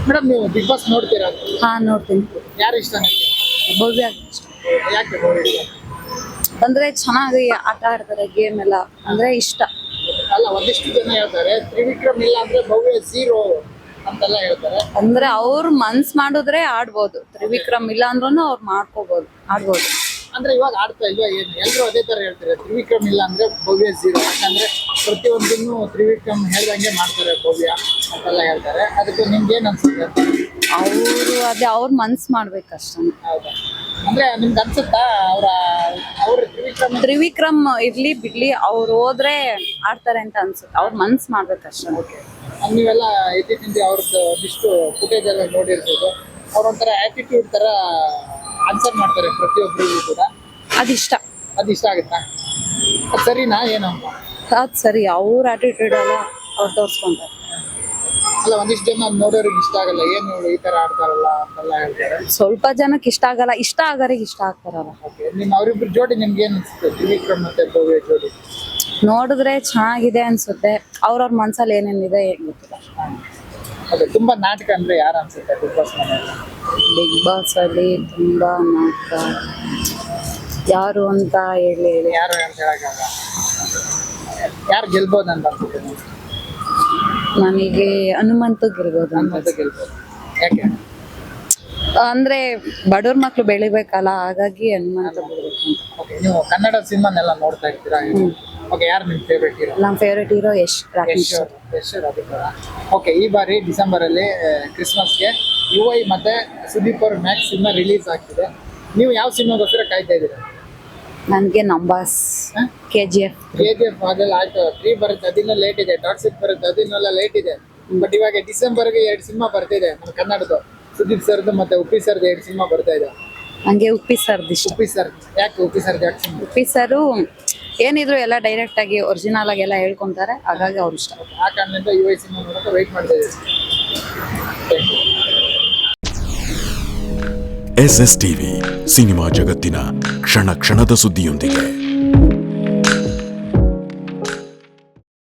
Madam ನೀವು big boss ನೋಡ್ತೀರಾ? ಹಾ, ನೋಡ್ತೀನಿ. ಯಾರು ಇಷ್ಟ ನಿಮಗೆ? ಭವ್ಯ ಇಷ್ಟ. ಯಾಕೆ ಭವ್ಯ ಇಷ್ಟ? ಅಂದ್ರೆ ಚೆನ್ನಾಗಿ ಆಟ ಆಡ್ತಾರೆ, ಗೇಮ್ ಎಲ್ಲ ಅಂದ್ರೆ ಇಷ್ಟ. ಅಲ್ಲ, ಒಂದಿಷ್ಟು ಜನ ಹೇಳ್ತಾರೆ ತ್ರಿವಿಕ್ರಮ್ ಇಲ್ಲ ಅಂದ್ರೆ ಭವ್ಯ ಝೀರೋ ಅಂತೆಲ್ಲ ಹೇಳ್ತಾರೆ. ಅಂದ್ರೆ ಅವ್ರು ಮನ್ಸ್ ಮಾಡಿದ್ರೆ ಆಡ್ಬೋದು, ತ್ರಿವಿಕ್ರಮ್ ಇಲ್ಲ ಅಂದ್ರೂ ಅವ್ರು ಆಡ್ಬೋದು. ಅಂದ್ರೆ ಇವಾಗ ಆಡ್ತಾ ಇಲ್ವಾ ಏನು? ಎಲ್ಲರೂ ಅದೇ ತರ ಹೇಳ್ತಾರೆ, ತ್ರಿವಿಕ್ರಮ್ ಇಲ್ಲ ಅಂದ್ರೆ ಭವ್ಯ ಝೀರೋ. ಯಾಕಂದ್ರೆ ಪ್ರತಿಯೊಂದನ್ನು ತ್ರಿವಿಕ್ರಮ್ ಹೇಳ್ದಂಗೆ ಮಾಡ್ತಾರೆ ಭವ್ಯ ಅಂತೆಲ್ಲ ಹೇಳ್ತಾರೆ. ಅದಕ್ಕೆ ನಿಮ್ಗೆ ಏನ್ ಅನ್ಸುತ್ತೆ? ಅವ್ರ ಮನ್ಸ್ ಮಾಡ್ಬೇಕಷ್ಟೇ. ಹೌದಾ? ಅಂದ್ರೆ ನಿಮ್ಗೆ ಅನ್ಸುತ್ತಾ ಅವ್ರ ತ್ರಿವಿಕ್ರಮ್ ಇರ್ಲಿ ಬಿಡ್ಲಿ, ಅವ್ರು ಹೋದ್ರೆ ಆಡ್ತಾರೆ ಅಂತ ಅನ್ಸುತ್ತೆ. ಅವ್ರ ಮನ್ಸ್ ಮಾಡ್ಬೇಕಷ್ಟೇ. ಓಕೆ. ನೀವೆಲ್ಲ ಇತ್ತೀಚಿನ ಅವ್ರದ್ದು ಒಂದಿಷ್ಟು ಫುಟೇಜ್ ಎಲ್ಲ ನೋಡಿರ್ಬೋದು. ಅವ್ರೊಂಥರ ಆಟಿಟ್ಯೂಡ್ ತರ ಆನ್ಸರ್ ಮಾಡ್ತಾರೆ ಪ್ರತಿಯೊಬ್ಬರಿಗೂ ಕೂಡ. ಅದಿಷ್ಟ. ಅದು ಇಷ್ಟ ಆಗುತ್ತಾ? ಅದು ಸರಿನಾ ಏನು? ಅದ್ ಸರಿ, ಅವ್ರ ಆಟಿಟ್ಯೂಡ್ ಎಲ್ಲ ಅವ್ರು ತೋರ್ಸ್ಕೊಂತಾರೆ. ಅಲ್ಲ, ಒಂದಿಷ್ಟು ಜನ ನೋಡೋರಿಗೆ ಇಷ್ಟ ಆಗಲ್ಲ, ಏನು ಈ ತರ ಆಡ್ತಾರಲ್ಲ ಅಂತೆಲ್ಲ ಹೇಳ್ತಾರೆ. ಸ್ವಲ್ಪ ಜನಕ್ಕೆ ಇಷ್ಟ ಆಗಲ್ಲ, ಇಷ್ಟ ಆಗೋರಿಗೆ ಇಷ್ಟ ಆಗ್ತಾರಲ್ಲ. ಓಕೆ. ಅವ್ರಿಬ್ರು ಜೋಡಿ ನಿಮ್ಗೆ ಏನು ಅನ್ಸುತ್ತೆ? ತ್ರಿವಿಕ್ರಮ್ ಮತ್ತೆ ಭವ್ಯ ಜೋಡಿ ನೋಡಿದ್ರೆ ಚೆನ್ನಾಗಿದೆ ಅನ್ಸುತ್ತೆ. ಅವ್ರವ್ರ ಮನ್ಸಲ್ಲಿ ಏನೇನಿದೆ ಗೊತ್ತಿಲ್ಲ. ಅದೇ ತುಂಬಾ ನಾಟಕ ಅಂದ್ರೆ ಯಾರು ಅನ್ಸುತ್ತೆ ಬಿಗ್ ಬಾಸ್ ಮನೆಯಲ್ಲಿ? ಬಿಗ್ ಬಾಸ್ ಅಲ್ಲಿ ತುಂಬಾ ನಾಟಕ ಯಾರು ಅಂತ ಹೇಳಿ ಯಾರು ಅಂತ ಹೇಳಕ್ಕಾಗಲ್ಲ. ಯಾರು ಗೆಲ್ಬೋದು ಅಂತ ಅನ್ಸುತ್ತೆ ನಿಮ್ಗೆ? ನನಗೆ ಹನುಮಂತು ಗೆಲ್ಬೋದು ಅಂತ. ನನ್ಮಂತ ಗೆಲ್ಬೋದು. ಯಾಕೆ? ಅಂದ್ರೆ ಬಡವ್ರ ಮಕ್ಳು ಬೆಳಿಬೇಕಲ್ಲ, ಹಾಗಾಗಿ ಹನುಮಂತ ಗೆಲ್ಬೇಕು ಅಂತ. ಓಕೆ. ನೀವು ಕನ್ನಡ ಸಿನಿಮಾನೆಲ್ಲ ನೋಡ್ತಾ ಇರ್ತೀರಾ? ಓಕೆ. ಯಾರು ನಿಮ್ಮ ಫೇವ್ರೇಟ್ ಹೀರೋ? ನಮ್ಮ favourite hero Yash Rakesh. Okay. ಈ ಬಾರಿ ಡಿಸೆಂಬರ್ ಅಲ್ಲಿ ಕ್ರಿಸ್ಮಸ್ಗೆ UI ಮತ್ತೆ ಸುದೀಪ್ ಅವ್ರ ಮ್ಯಾಕ್ಸ್ ಸಿನಿಮಾ ರಿಲೀಸ್ ಆಗ್ತಿದೆ. ನೀವು ಯಾವ ಸಿನಿಮಾಗೋಸ್ಕರ ಕಾಯ್ತಾ ಇದ್ದೀರಾ? ನನಗೆ ನಂಬಾಸ್, KGF ಅದೆಲ್ಲ ಆಯ್ತು. 3 ಬರುತ್ತೆ, ಅದಿನ್ನ ಲೇಟ್ ಇದೆ. ಟಾಕ್ಸಿಕ್ ಬರುತ್ತೆ, ಅದನ್ನೆಲ್ಲ ಲೇಟ್ ಇದೆ. ಬಟ್ ಇವಾಗ ಡಿಸೆಂಬರ್ಗೆ 2 ಸಿನಿಮಾ ಬರ್ತಿದೆ ನಮ್ಮ ಕನ್ನಡದ್ದು. ಸುದೀಪ್ ಸರ್ದು ಮತ್ತೆ ಉಪ್ಪಿ ಸರ್ದು 2 ಸಿನಿಮಾ ಬರ್ತಾ ಇದೆ. ನಂಗೆ ಉಪ್ಪಿ ಸರ್ದು ಇಷ್ಟ. ಉಪ್ಪಿ ಸರ್ ಯಾಕೆ? ಉಪ್ಪಿ ಸರ್ದು ಯಾಕೆ? ಉಪ್ಪಿ ಸರು ಏನಿದ್ರು ಎಲ್ಲ ಡೈರೆಕ್ಟ್ ಆಗಿ ಒರಿಜಿನಲ್ ಆಗಿ ಎಲ್ಲ ಹೇಳ್ಕೊಂತಾರೆ, ಹಾಗಾಗಿ ಅವ್ರು ಇಷ್ಟ. ಆ ಕಾರಣದಿಂದ UI ಸಿನಿಮಾ ನೋಡೋಕೆ ವೆಯ್ಟ್ ಮಾಡ್ತಾ ಇದ್ದೀವಿ. SS TV ಸಿನಿಮಾ ಜಗತ್ತಿನ ಕ್ಷಣ ಕ್ಷಣದ ಸುದ್ದಿಯೊಂದಿಗೆ.